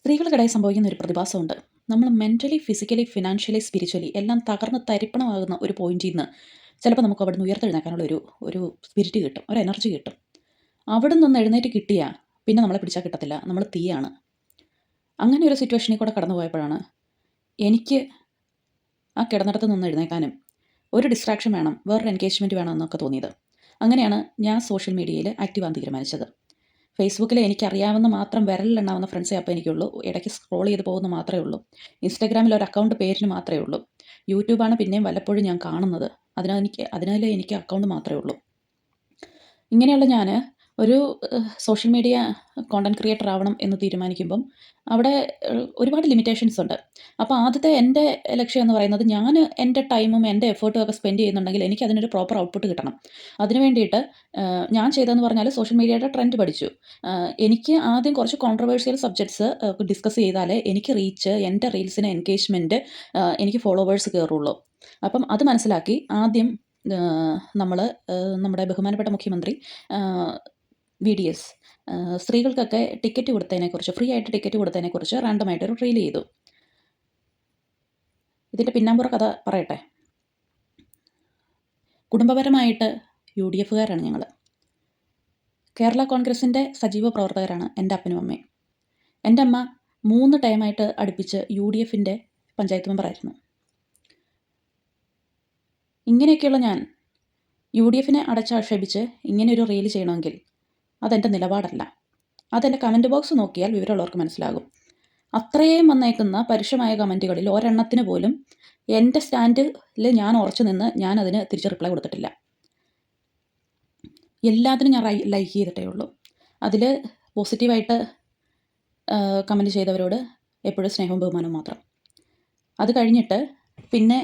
സ്ത്രീകൾക്കിടയിൽ സംഭവിക്കുന്ന ഒരു പ്രതിഭാസമുണ്ട്. നമ്മൾ മെൻ്റലി, ഫിസിക്കലി, ഫിനാൻഷ്യലി, സ്പിരിച്വലി എല്ലാം തകർന്ന് തരിപ്പണമാകുന്ന ഒരു പോയിന്റിൽ നിന്ന് ചിലപ്പോൾ നമുക്ക് അവിടുന്ന് ഉയർത്തെഴുന്നേൽക്കാനുള്ള ഒരു സ്പിരിറ്റ് കിട്ടും, ഒരു എനർജി കിട്ടും. അവിടെ നിന്ന് എഴുന്നേറ്റ് കിട്ടിയാൽ പിന്നെ നമ്മളെ പിടിച്ചാൽ കിട്ടത്തില്ല, നമ്മൾ തീയാണ്. അങ്ങനെ ഒരു സിറ്റുവേഷനിൽ കൂടെ കടന്നു പോയപ്പോഴാണ് എനിക്ക് ആ കിടന്നിടത്ത് നിന്ന് എഴുന്നേൽക്കാനും ഒരു ഡിസ്ട്രാക്ഷൻ വേണം, വേറൊരു എൻഗേജ്മെൻറ്റ് വേണം എന്നൊക്കെ തോന്നിയത്. അങ്ങനെയാണ് ഞാൻ സോഷ്യൽ മീഡിയയിൽ ആക്റ്റീവ് ആകാൻ തീരുമാനിച്ചത്. ഫേസ്ബുക്കിൽ എനിക്കറിയാവുന്ന മാത്രം വിരലിലെണ്ണാവുന്ന ഫ്രണ്ട്സേ അപ്പോൾ എനിക്കുള്ളൂ. ഇടയ്ക്ക് സ്ക്രോൾ ചെയ്ത് പോകുന്ന മാത്രമേ ഉള്ളൂ. ഇൻസ്റ്റാഗ്രാമിൽ ഒരു അക്കൗണ്ട് പേരിന് മാത്രമേ ഉള്ളൂ. യൂട്യൂബാണ് പിന്നെയും വല്ലപ്പോഴും ഞാൻ കാണുന്നത്. അതിനാൽ എനിക്ക് അക്കൗണ്ട് മാത്രമേ ഉള്ളൂ. ഇങ്ങനെയുള്ള ഞാൻ ഒരു സോഷ്യൽ മീഡിയ കോണ്ടൻറ് ക്രിയേറ്റർ ആവണം എന്ന് തീരുമാനിക്കുമ്പം അവിടെ ഒരുപാട് ലിമിറ്റേഷൻസ് ഉണ്ട്. അപ്പോൾ ആദ്യത്തെ എൻ്റെ ലക്ഷ്യം എന്ന് പറയുന്നത്, ഞാൻ എൻ്റെ ടൈമും എൻ്റെ എഫേർട്ടും ഒക്കെ സ്പെൻഡ് ചെയ്യുന്നുണ്ടെങ്കിൽ എനിക്ക് അതിനൊരു പ്രോപ്പർ ഔട്ട്പുട്ട് കിട്ടണം. അതിന് വേണ്ടിയിട്ട് ഞാൻ ചെയ്തതെന്ന് പറഞ്ഞാൽ സോഷ്യൽ മീഡിയയുടെ ട്രെൻഡ് പഠിച്ചു. എനിക്ക് ആദ്യം കുറച്ച് കോൺട്രവേഴ്സ്യൽ സബ്ജക്ട്സ് ഡിസ്കസ് ചെയ്താലേ എനിക്ക് റീച്ച്, എൻ്റെ റീൽസിന് എൻഗേജ്മെൻറ്റ്, എനിക്ക് ഫോളോവേഴ്സ് കയറുള്ളൂ. അപ്പം അത് മനസ്സിലാക്കി ആദ്യം നമ്മൾ നമ്മുടെ ബഹുമാനപ്പെട്ട മുഖ്യമന്ത്രി VDS സ്ത്രീകൾക്കൊക്കെ ടിക്കറ്റ് കൊടുത്തതിനെക്കുറിച്ച്, ഫ്രീ ആയിട്ട് ടിക്കറ്റ് കൊടുത്തതിനെക്കുറിച്ച് റാൻഡമായിട്ടൊരു റീൽ ചെയ്തു. ഇതിൻ്റെ പിന്നാമ്പുറ കഥ പറയട്ടെ. കുടുംബപരമായിട്ട് UDF കാരാണ് ഞങ്ങൾ. കേരള കോൺഗ്രസിൻ്റെ സജീവ പ്രവർത്തകരാണ് എൻ്റെ അപ്പനും അമ്മയും. എൻ്റെ അമ്മ 3 ടൈമായിട്ട് അടുപ്പിച്ച് UDFൻ്റെ പഞ്ചായത്ത് മെമ്പറായിരുന്നു. ഇങ്ങനെയൊക്കെയുള്ള ഞാൻ UDFനെ അടച്ചാക്ഷേപിച്ച് ഇങ്ങനെയൊരു റീൽ ചെയ്യണമെങ്കിൽ അതെൻ്റെ നിലപാടല്ല. അതെൻ്റെ കമൻറ്റ് ബോക്സ് നോക്കിയാൽ വിവരമുള്ളവർക്ക് മനസ്സിലാകും. അത്രയും വന്നേക്കുന്ന പരുഷമായ കമൻറ്റുകളിൽ ഒരെണ്ണത്തിന് പോലും എൻ്റെ സ്റ്റാൻഡിൽ ഞാൻ ഉറച്ചു നിന്ന് ഞാൻ അതിന് തിരിച്ച് റിപ്ലൈ കൊടുത്തിട്ടില്ല. എല്ലാത്തിനും ഞാൻ ലൈക്ക് ചെയ്തിട്ടേ ഉള്ളൂ. അതിൽ പോസിറ്റീവായിട്ട് കമൻറ്റ് ചെയ്തവരോട് എപ്പോഴും സ്നേഹവും ബഹുമാനവും മാത്രം. അത് കഴിഞ്ഞിട്ട് പിന്നെ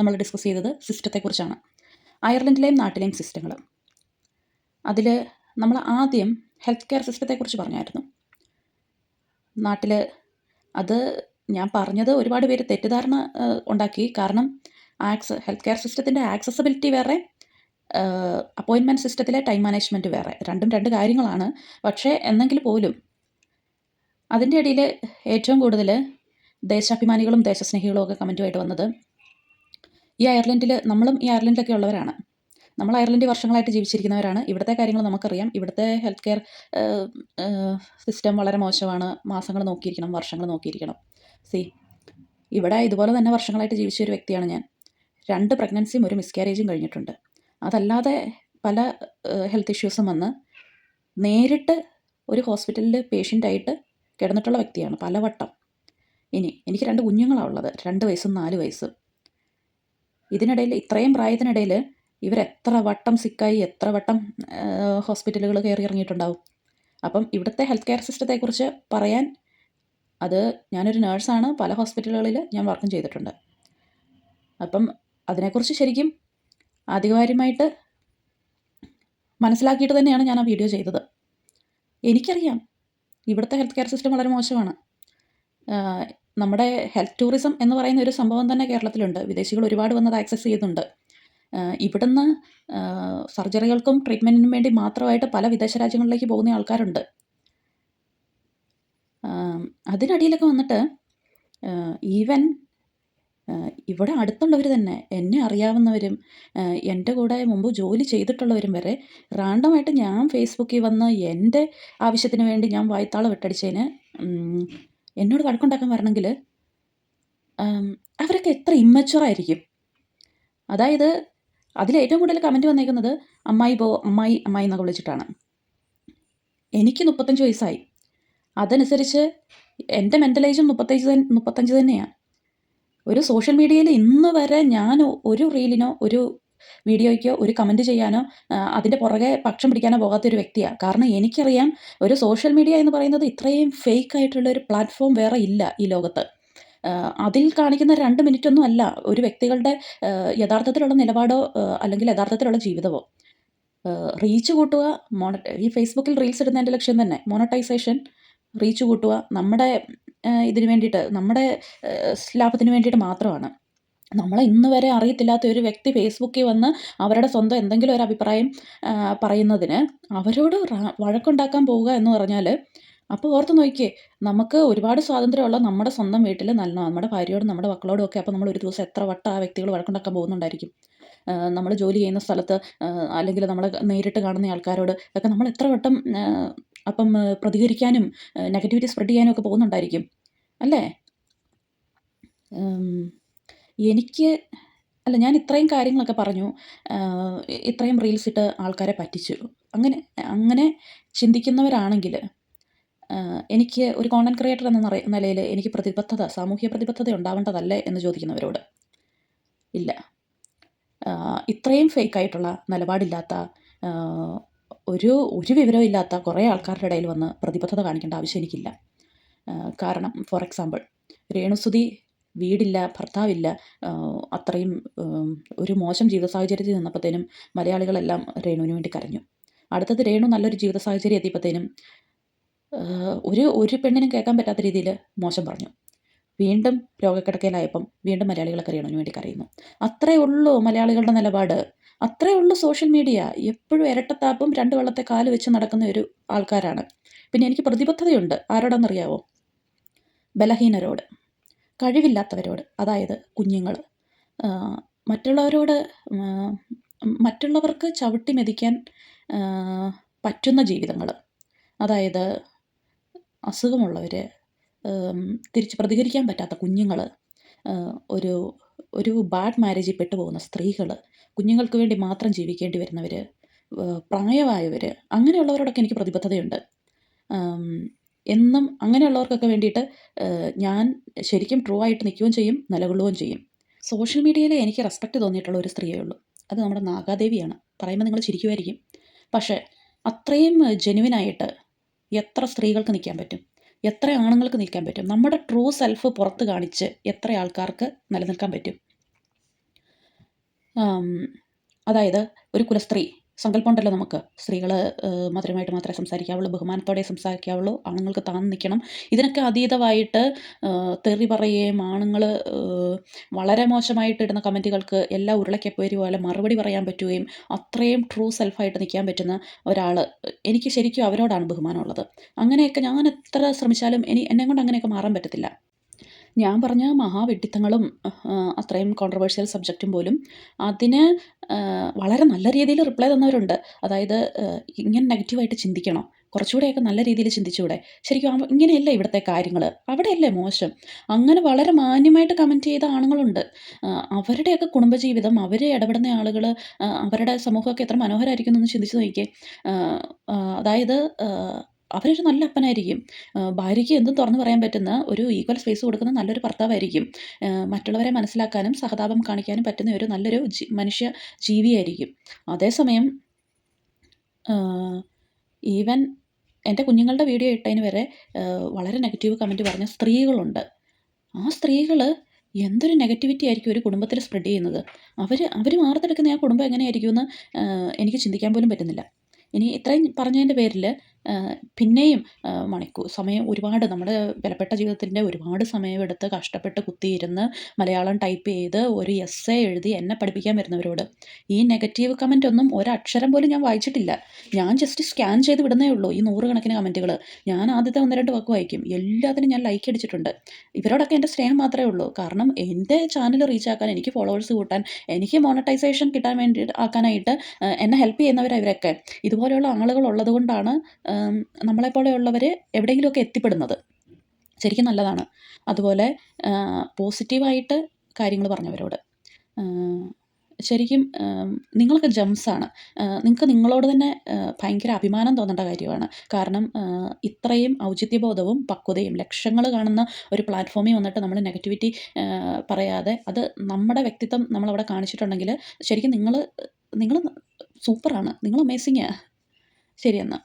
നമ്മൾ ഡിസ്കസ് ചെയ്തത് സിസ്റ്റത്തെക്കുറിച്ചാണ്. അയർലൻഡിലെയും നാട്ടിലെയും സിസ്റ്റങ്ങൾ. അതിൽ നമ്മൾ ആദ്യം ഹെൽത്ത് കെയർ സിസ്റ്റത്തെക്കുറിച്ച് പറഞ്ഞായിരുന്നു. നാട്ടിൽ അത് ഞാൻ പറഞ്ഞത് ഒരുപാട് പേര് തെറ്റിദ്ധാരണ ഉണ്ടാക്കി. കാരണം ഹെൽത്ത് കെയർ സിസ്റ്റത്തിൻ്റെ ആക്സസിബിലിറ്റി വേറെ, അപ്പോയിൻമെൻറ്റ് സിസ്റ്റത്തിലെ ടൈം മാനേജ്മെൻറ്റ് വേറെ. രണ്ടും രണ്ട് കാര്യങ്ങളാണ്. പക്ഷേ എന്നെങ്കിൽ പോലും അതിൻ്റെ ഇടയിൽ ഏറ്റവും കൂടുതൽ ദേശാഭിമാനികളും ദേശസ്നേഹികളും ഒക്കെ കമൻറ്റുമായിട്ട് വന്നത്, ഈ അയർലൻഡിൽ, നമ്മളും ഈ അയർലൻഡിലൊക്കെ ഉള്ളവരാണ്, നമ്മൾ അയർലൻഡിൽ വർഷങ്ങളായിട്ട് ജീവിച്ചിരിക്കുന്നവരാണ്. ഇവിടുത്തെ കാര്യങ്ങൾ നമുക്കറിയാം. ഇവിടുത്തെ ഹെൽത്ത് കെയർ സിസ്റ്റം വളരെ മോശമാണ്. മാസങ്ങൾ നോക്കിയിരിക്കണം, വർഷങ്ങൾ നോക്കിയിരിക്കണം. ഇവിടെ ഇതുപോലെ തന്നെ വർഷങ്ങളായിട്ട് ജീവിച്ച ഒരു വ്യക്തിയാണ് ഞാൻ. 2 പ്രഗ്നൻസിയും 1 മിസ്കാരേജും കഴിഞ്ഞിട്ടുണ്ട്. അതല്ലാതെ പല ഹെൽത്ത് ഇഷ്യൂസും വന്ന് നേരിട്ട് ഒരു ഹോസ്പിറ്റലിൽ പേഷ്യൻ്റായിട്ട് കിടന്നിട്ടുള്ള വ്യക്തിയാണ് പലവട്ടം. എനിക്ക് 2 കുഞ്ഞുങ്ങളാണ് ഉള്ളത്, 2 വയസ്സും 4 വയസ്സും. ഇതിനിടയിൽ, ഇത്രയും പ്രായത്തിനിടയിൽ ഇവരെത്ര വട്ടം സിക്കായി, എത്ര വട്ടം ഹോസ്പിറ്റലുകൾ കയറി ഇറങ്ങിയിട്ടുണ്ടാവും. അപ്പം ഇവിടുത്തെ ഹെൽത്ത് കെയർ സിസ്റ്റത്തെക്കുറിച്ച് പറയാൻ, അത് ഞാനൊരു നേഴ്സാണ്, പല ഹോസ്പിറ്റലുകളിൽ ഞാൻ വർക്കും ചെയ്തിട്ടുണ്ട്. അപ്പം അതിനെക്കുറിച്ച് ശരിക്കും ആധികാരികമായിട്ട് മനസ്സിലാക്കിയിട്ട് തന്നെയാണ് ഞാൻ ആ വീഡിയോ ചെയ്തത്. എനിക്കറിയാം ഇവിടുത്തെ ഹെൽത്ത് കെയർ സിസ്റ്റം വളരെ മോശമാണ്. നമ്മുടെ ഹെൽത്ത് ടൂറിസം എന്ന് പറയുന്ന ഒരു സംഭവം തന്നെ കേരളത്തിലുണ്ട്. വിദേശികൾ ഒരുപാട് വന്നത് ആക്സസ് ചെയ്യുന്നുണ്ട്. ഇവിടുന്ന് സർജറികൾക്കും ട്രീറ്റ്മെൻറ്റിനും വേണ്ടി മാത്രമായിട്ട് പല വിദേശ രാജ്യങ്ങളിലേക്ക് പോകുന്ന ആൾക്കാരുണ്ട്. അതിനടിയിലൊക്കെ വന്നിട്ട് ഈവൻ ഇവിടെ അടുത്തുള്ളവർ തന്നെ, എന്നെ അറിയാവുന്നവരും എൻ്റെ കൂടെ മുമ്പ് ജോലി ചെയ്തിട്ടുള്ളവരും വരെ റാൻഡമായിട്ട് ഞാൻ ഫേസ്ബുക്കിൽ വന്ന് എൻ്റെ ആവശ്യത്തിന് വേണ്ടി ഞാൻ വായ്ത്താളം വിട്ടടിച്ചതിന് എന്നോട് വഴക്കുണ്ടാക്കാൻ വരണമെങ്കിൽ അവരൊക്കെ എത്ര ഇമ്മച്ചുവറായിരിക്കും. അതായത് അതിലേറ്റവും കൂടുതൽ കമൻറ്റ് വന്നേക്കുന്നത് അമ്മായി എന്നൊക്കെ വിളിച്ചിട്ടാണ്. എനിക്ക് 35 വയസ്സായി. അതനുസരിച്ച് എൻ്റെ മെൻ്റൽ ഏജും 35 തന്നെയാണ്. ഒരു സോഷ്യൽ മീഡിയയിൽ ഇന്ന് വരെ ഞാൻ ഒരു റീലിനോ ഒരു വീഡിയോയ്ക്കോ ഒരു കമൻറ്റ് ചെയ്യാനോ അതിൻ്റെ പുറകെ പക്ഷം പിടിക്കാനോ പോകാത്തൊരു വ്യക്തിയാണ്. കാരണം എനിക്കറിയാം, ഒരു സോഷ്യൽ മീഡിയ എന്ന് പറയുന്നത് ഇത്രയും ഫേക്കായിട്ടുള്ളൊരു പ്ലാറ്റ്ഫോം വേറെ ഇല്ല ഈ ലോകത്ത്. അതിൽ കാണിക്കുന്ന 2 മിനിറ്റൊന്നും അല്ല ഒരു വ്യക്തികളുടെ യഥാർത്ഥത്തിലുള്ള നിലപാടോ അല്ലെങ്കിൽ യഥാർത്ഥത്തിലുള്ള ജീവിതമോ. റീച്ച് കൂട്ടുക, ഈ ഫേസ്ബുക്കിൽ റീൽസ് ഇടുന്നതിൻ്റെ ലക്ഷ്യം തന്നെ മോണറ്റൈസേഷൻ, റീച്ച് കൂട്ടുക, നമ്മുടെ ഇതിന് വേണ്ടിയിട്ട്, നമ്മുടെ ലാഭത്തിന് വേണ്ടിയിട്ട് മാത്രമാണ്. നമ്മളെ ഇന്ന് വരെ അറിയത്തില്ലാത്ത ഒരു വ്യക്തി ഫേസ്ബുക്കിൽ വന്ന് അവരുടെ സ്വന്തം എന്തെങ്കിലും ഒരു അഭിപ്രായം പറയുന്നതിന് അവരോട് വഴക്കുണ്ടാക്കാൻ പോവുക എന്ന് പറഞ്ഞാൽ അപ്പോൾ ഓർത്ത് നോക്കിക്കേ, നമുക്ക് ഒരുപാട് സ്വാതന്ത്ര്യമുള്ള നമ്മുടെ സ്വന്തം വീട്ടിൽ നമ്മുടെ ഭാര്യയോടും നമ്മുടെ മക്കളോടും ഒക്കെ അപ്പോൾ നമ്മൾ ഒരു ദിവസം എത്ര വട്ടം ആ വ്യക്തികൾ വഴക്കുണ്ടാക്കാൻ പോകുന്നുണ്ടായിരിക്കും. നമ്മൾ ജോലി ചെയ്യുന്ന സ്ഥലത്ത് അല്ലെങ്കിൽ നമ്മൾ നേരിട്ട് കാണുന്ന ആൾക്കാരോട് ഒക്കെ നമ്മൾ എത്ര വട്ടം അപ്പം പ്രതികരിക്കാനും നെഗറ്റിവിറ്റി സ്പ്രെഡ് ചെയ്യാനും ഒക്കെ പോകുന്നുണ്ടായിരിക്കും അല്ലേ? എനിക്ക് അല്ല, ഞാൻ ഇത്രയും കാര്യങ്ങളൊക്കെ പറഞ്ഞു. ഇത്രയും റീൽസ് ഇട്ട് ആൾക്കാരെ പറ്റിച്ചു. അങ്ങനെ അങ്ങനെ ചിന്തിക്കുന്നവരാണെങ്കിൽ എനിക്ക് ഒരു കോണ്ടന്റ് ക്രിയേറ്റർ എന്ന നിലയിൽ എനിക്ക് സാമൂഹ്യ പ്രതിബദ്ധത ഉണ്ടാവേണ്ടതല്ലേ എന്ന് ചോദിക്കുന്നവരോട്, ഇല്ല. ഇത്രയും ഫേക്കായിട്ടുള്ള നിലപാടില്ലാത്ത ഒരു വിവരവും ഇല്ലാത്ത കുറേ ആൾക്കാരുടെ ഇടയിൽ വന്ന് പ്രതിബദ്ധത കാണിക്കേണ്ട ആവശ്യം എനിക്കില്ല. കാരണം ഫോർ എക്സാമ്പിൾ, രേണുസുതി വീടില്ല, ഭർത്താവില്ല, അത്രയും ഒരു മോശം ജീവിത സാഹചര്യത്തിൽ നിന്നപ്പോഴത്തേനും മലയാളികളെല്ലാം രേണുവിന് വേണ്ടി കരഞ്ഞു. അടുത്തത് രേണു നല്ലൊരു ജീവിത സാഹചര്യം എത്തിയപ്പോഴത്തേനും ഒരു പെണ്ണിനും കേൾക്കാൻ പറ്റാത്ത രീതിയിൽ മോശം പറഞ്ഞു. വീണ്ടും രോഗക്കിടക്കയിലായപ്പം വീണ്ടും മലയാളികളൊക്കെ രേണുവിന് വേണ്ടി കരയുന്നു. അത്രേ ഉള്ളൂ മലയാളികളുടെ നിലപാട്. അത്രേ ഉള്ളൂ സോഷ്യൽ മീഡിയ. എപ്പോഴും ഇരട്ടത്താപ്പും രണ്ട് വെള്ളത്തെ കാല് വെച്ച് നടക്കുന്ന ഒരു ആൾക്കാരാണ്. പിന്നെ എനിക്ക് പ്രതിബദ്ധതയുണ്ട്. ആരോടാണെന്നറിയാവോ? ബലഹീനരോട്, കഴിവില്ലാത്തവരോട്, അതായത് കുഞ്ഞുങ്ങൾ. മറ്റുള്ളവർക്ക് ചവിട്ടി മെതിക്കാൻ പറ്റുന്ന ജീവിതങ്ങൾ, അതായത് അസുഖമുള്ളവർ, തിരിച്ച് പ്രതികരിക്കാൻ പറ്റാത്ത കുഞ്ഞുങ്ങൾ, ഒരു ബാഡ് മാരേജിൽ പെട്ടുപോകുന്ന സ്ത്രീകൾ, കുഞ്ഞുങ്ങൾക്ക് വേണ്ടി മാത്രം ജീവിക്കേണ്ടി വരുന്നവർ, പ്രായമായവർ, അങ്ങനെയുള്ളവരോടൊക്കെ എനിക്ക് പ്രതിബദ്ധതയുണ്ട്. എന്നും അങ്ങനെയുള്ളവർക്കൊക്കെ വേണ്ടിയിട്ട് ഞാൻ ശരിക്കും ട്രൂ ആയിട്ട് നിൽക്കുകയും ചെയ്യും, നിലകൊള്ളുകയും ചെയ്യും. സോഷ്യൽ മീഡിയയിൽ എനിക്ക് റെസ്പെക്റ്റ് തോന്നിയിട്ടുള്ള ഒരു സ്ത്രീയേ ഉള്ളൂ. അത് നമ്മുടെ നാഗാദേവിയാണ്. പറയുമ്പോൾ നിങ്ങൾ ചിരിക്കുമായിരിക്കും. പക്ഷേ അത്രയും ജെനുവിനായിട്ട് എത്ര സ്ത്രീകൾക്ക് നിൽക്കാൻ പറ്റും? എത്ര ആണുങ്ങൾക്ക് നിൽക്കാൻ പറ്റും? നമ്മുടെ ട്രൂ സെൽഫ് പുറത്ത് കാണിച്ച് എത്ര ആൾക്കാർക്ക് നിലനിൽക്കാൻ പറ്റും? അതായത് ഒരു കുലസ്ത്രീ സങ്കല്പമുണ്ടല്ലോ നമുക്ക്. സ്ത്രീകൾ മധുരമായിട്ട് മാത്രമേ സംസാരിക്കാവുള്ളൂ, ബഹുമാനത്തോടെ സംസാരിക്കാവുള്ളൂ, ആണുങ്ങൾക്ക് താഴ്ന്ന് നിൽക്കണം. ഇതിനൊക്കെ അതീതമായിട്ട് തെറി പറയുകയും ആണുങ്ങൾ വളരെ മോശമായിട്ട് ഇടുന്ന കമൻറ്റുകൾക്ക് എല്ലാം ഉരുളയ്ക്കപ്പേരി പോലെ മറുപടി പറയാൻ പറ്റുകയും അത്രയും ട്രൂ സെൽഫായിട്ട് നിൽക്കാൻ പറ്റുന്ന ഒരാൾ, എനിക്ക് ശരിക്കും അവരോടാണ് ബഹുമാനമുള്ളത്. അങ്ങനെയൊക്കെ ഞാൻ എത്ര ശ്രമിച്ചാലും എന്നെക്കൊണ്ട് അങ്ങനെയൊക്കെ മാറാൻ പറ്റത്തില്ല. ഞാൻ പറഞ്ഞ മഹാവിഡ്ഢിത്തങ്ങളും അത്രയും കോൺട്രവേഴ്ഷ്യൽ സബ്ജക്റ്റും പോലും അതിന് വളരെ നല്ല രീതിയിൽ റിപ്ലൈ തന്നവരുണ്ട്. അതായത് ഇങ്ങനെ നെഗറ്റീവായിട്ട് ചിന്തിക്കണോ? കുറച്ചുകൂടെയൊക്കെ നല്ല രീതിയിൽ ചിന്തിച്ചുകൂടെ? ശരിക്കും ഇങ്ങനെയല്ല ഇവിടുത്തെ കാര്യങ്ങൾ, അവിടെയല്ലേ മോശം? അങ്ങനെ വളരെ മാന്യമായിട്ട് കമൻറ്റ് ചെയ്ത ആണുങ്ങളുണ്ട്. അവരുടെയൊക്കെ കുടുംബജീവിതം, അവർ ഇടപെടുന്ന ആളുകൾ, അവരുടെ സമൂഹമൊക്കെ എത്ര മനോഹരമായിരിക്കും എന്നൊന്ന് ചിന്തിച്ച് നോക്കിക്കേ. അതായത് അവരൊരു നല്ല അപ്പനായിരിക്കും. ഭാര്യയ്ക്ക് എന്തും തുറന്ന് പറയാൻ പറ്റുന്ന, ഒരു ഈക്വൽ സ്പേസ് കൊടുക്കുന്ന നല്ലൊരു ഭർത്താവായിരിക്കും. മറ്റുള്ളവരെ മനസ്സിലാക്കാനും സഹതാപം കാണിക്കാനും പറ്റുന്ന ഒരു നല്ലൊരു മനുഷ്യ ജീവിയായിരിക്കും. അതേസമയം ഈവൻ എൻ്റെ കുഞ്ഞുങ്ങളുടെ വീഡിയോ ഇട്ടതിന് വരെ വളരെ നെഗറ്റീവ് കമൻറ്റ് പറഞ്ഞ സ്ത്രീകളുണ്ട്. ആ സ്ത്രീകൾ എന്തൊരു നെഗറ്റിവിറ്റി ആയിരിക്കും ഒരു കുടുംബത്തിൽ സ്പ്രെഡ് ചെയ്യുന്നത്. അവർ വാർത്തെടുക്കുന്ന ആ കുടുംബം എങ്ങനെയായിരിക്കുമെന്ന് എനിക്ക് ചിന്തിക്കാൻ പോലും പറ്റുന്നില്ല. ഇനി ഇത്രയും പറഞ്ഞതിൻ്റെ പേരിൽ പിന്നെയും സമയം ഒരുപാട്, നമ്മുടെ വിലപ്പെട്ട ജീവിതത്തിൻ്റെ ഒരുപാട് സമയമെടുത്ത് കഷ്ടപ്പെട്ട് കുത്തിയിരുന്ന് മലയാളം ടൈപ്പ് ചെയ്ത് ഒരു എസ്സേ എഴുതി എന്നെ പഠിപ്പിക്കാൻ വരുന്നവരോട് ഈ നെഗറ്റീവ് കമൻ്റ് ഒന്നും ഒരക്ഷരം പോലും ഞാൻ വായിച്ചിട്ടില്ല. ഞാൻ ജസ്റ്റ് സ്കാൻ ചെയ്ത് വിടുന്നേ ഉള്ളൂ ഈ 100 കണക്കിന് കമൻറ്റുകൾ. ഞാൻ ആദ്യത്തെ 1-2 വാക്ക് വായിക്കും. എല്ലാത്തിനും ഞാൻ ലൈക്ക് അടിച്ചിട്ടുണ്ട്. ഇവരോടൊക്കെ എൻ്റെ സ്നേഹം മാത്രമേ ഉള്ളൂ. കാരണം എൻ്റെ ചാനൽ റീച്ച് ആക്കാൻ, എനിക്ക് ഫോളോവേഴ്സ് കൂട്ടാൻ, എനിക്ക് മോണറ്റൈസേഷൻ കിട്ടാൻ വേണ്ടി ആക്കാനായിട്ട് എന്നെ ഹെൽപ്പ് ചെയ്യുന്നവരാണ് ഇവരൊക്കെ. ഇതുപോലെയുള്ള ആളുകൾ ഉള്ളത് കൊണ്ടാണ് നമ്മളെപ്പോലെയുള്ളവർ എവിടെയെങ്കിലുമൊക്കെ എത്തിപ്പെടുന്നത്. ശരിക്കും നല്ലതാണ്. അതുപോലെ പോസിറ്റീവായിട്ട് കാര്യങ്ങൾ പറഞ്ഞവരോട് ശരിക്കും നിങ്ങളൊക്കെ ജെംസാണ്. നിങ്ങൾക്ക് നിങ്ങളോട് തന്നെ ഭയങ്കര അഭിമാനം തോന്നേണ്ട കാര്യമാണ്. കാരണം ഇത്രയും ഔചിത്യബോധവും പക്വതയും ലക്ഷങ്ങൾ കാണുന്ന ഒരു പ്ലാറ്റ്ഫോമിൽ വന്നിട്ട് നമ്മൾ നെഗറ്റിവിറ്റി പറയാതെ, അത് നമ്മുടെ വ്യക്തിത്വം നമ്മളവിടെ കാണിച്ചിട്ടുണ്ടെങ്കിൽ ശരിക്കും നിങ്ങൾ സൂപ്പറാണ്. നിങ്ങൾ അമേസിങ്ങാണ്. ശരി എന്നാൽ.